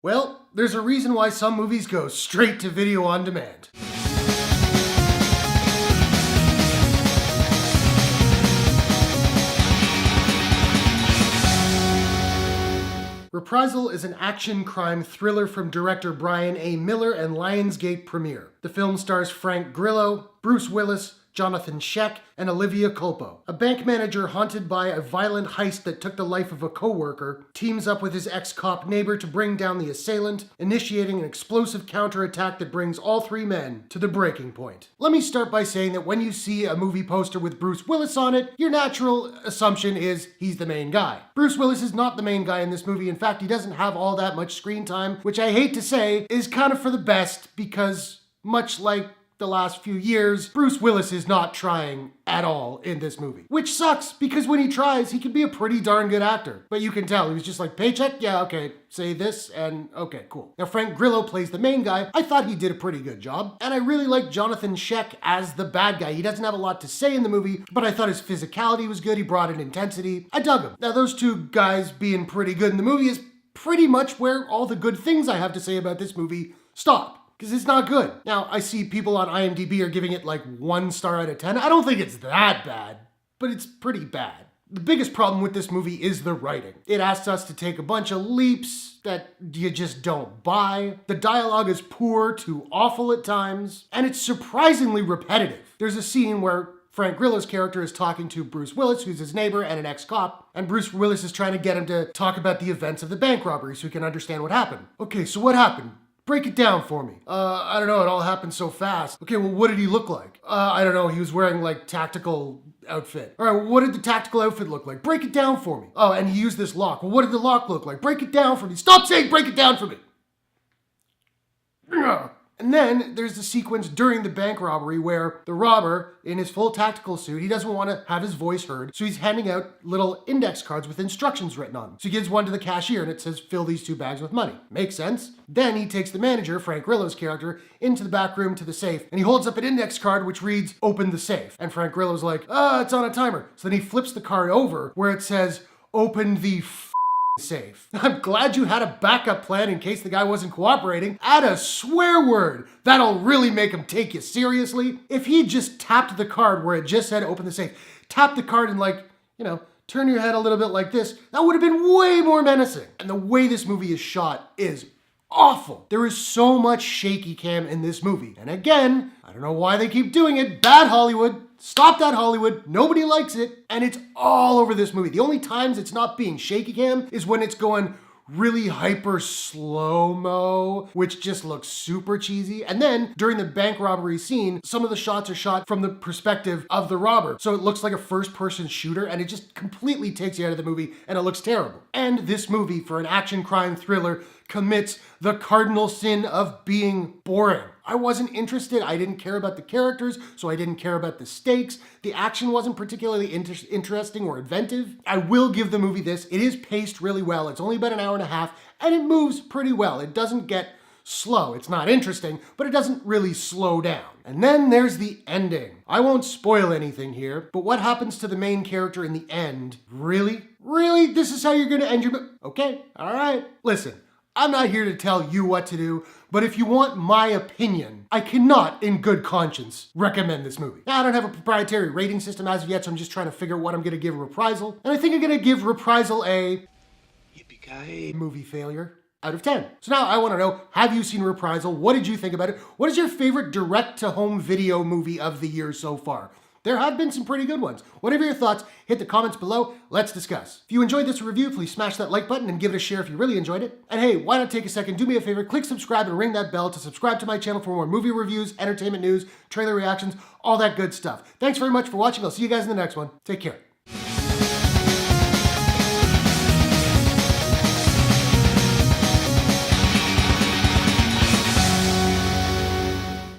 Well, there's a reason why some movies go straight to video on demand. Reprisal is an action crime thriller from director Brian A. Miller and Lionsgate Premiere. The film stars Frank Grillo, Bruch Willis, Johnathon Schaech, and Olivia Culpo. A bank manager haunted by a violent heist that took the life of a coworker teams up with his ex-cop neighbor to bring down the assailant, initiating an explosive counterattack that brings all three men to the breaking point. Let me start by saying that when you see a movie poster with Bruch Willis on it, your natural assumption is he's the main guy. Bruch Willis is not the main guy in this movie. In fact, he doesn't have all that much screen time, which I hate to say is kind of for the best because, much like the last few years, Bruch Willis is not trying at all in this movie. Which sucks, because when he tries, he can be a pretty darn good actor. But you can tell, he was just like, paycheck? Yeah, okay, say this, and okay, cool. Now, Frank Grillo plays the main guy. I thought he did a pretty good job. And I really like Johnathon Schaech as the bad guy. He doesn't have a lot to say in the movie, but I thought his physicality was good. He brought in intensity. I dug him. Now, those two guys being pretty good in the movie is pretty much where all the good things I have to say about this movie stop. Because it's not good. Now, I see people on IMDb are giving it like 1 star out of 10. I don't think it's that bad, but it's pretty bad. The biggest problem with this movie is the writing. It asks us to take a bunch of leaps that you just don't buy. The dialogue is poor to awful at times, and it's surprisingly repetitive. There's a scene where Frank Grillo's character is talking to Bruch Willis, who's his neighbor and an ex-cop, and Bruch Willis is trying to get him to talk about the events of the bank robbery so he can understand what happened. Okay, so what happened? Break it down for me. I don't know, it all happened so fast. Okay, well, what did he look like? I don't know, he was wearing like tactical outfit. All right, well, what did the tactical outfit look like? Break it down for me. Oh, and he used this lock. Well, what did the lock look like? Break it down for me. Stop saying break it down for me. And then there's the sequence during the bank robbery where the robber, in his full tactical suit, he doesn't want to have his voice heard, so he's handing out little index cards with instructions written on them. So he gives one to the cashier and it says, fill these 2 bags with money. Makes sense. Then he takes the manager, Frank Grillo's character, into the back room to the safe, and he holds up an index card which reads, open the safe. And Frank Grillo's like, it's on a timer. So then he flips the card over where it says, open the safe. I'm glad you had a backup plan in case the guy wasn't cooperating. Add a swear word. That'll really make him take you seriously. If he just tapped the card where it just said open the safe, tap the card and turn your head a little bit like this, that would have been way more menacing. And the way this movie is shot is awful. There is so much shaky cam in this movie. And again, I don't know why they keep doing it. Bad Hollywood. Stop that, Hollywood. Nobody likes it. And it's all over this movie. The only times it's not being shaky cam is when it's going really hyper slow-mo, which just looks super cheesy. And then during the bank robbery scene, some of the shots are shot from the perspective of the robber. So it looks like a first-person shooter and it just completely takes you out of the movie and it looks terrible. And this movie, for an action crime thriller, commits the cardinal sin of being boring. I wasn't interested. I didn't care about the characters, so I didn't care about the stakes. The action wasn't particularly interesting or inventive. I will give the movie this. It is paced really well. It's only about an hour and a half, and it moves pretty well. It doesn't get slow. It's not interesting, but it doesn't really slow down. And then there's the ending. I won't spoil anything here, but what happens to the main character in the end? Really? Really? This is how you're gonna end your Okay, all right. Listen. I'm not here to tell you what to do, but if you want my opinion, I cannot, in good conscience, recommend this movie. Now, I don't have a proprietary rating system as of yet, so I'm just trying to figure out what I'm going to give Reprisal. And I think I'm going to give Reprisal a yippee-ki-yay movie failure out of 10. So now I want to know, have you seen Reprisal? What did you think about it? What is your favorite direct-to-home video movie of the year so far? There have been some pretty good ones. Whatever your thoughts, hit the comments below. Let's discuss. If you enjoyed this review, please smash that like button and give it a share if you really enjoyed it. And hey, why not take a second, do me a favor, click subscribe and ring that bell to subscribe to my channel for more movie reviews, entertainment news, trailer reactions, all that good stuff. Thanks very much for watching. I'll see you guys in the next one. Take care.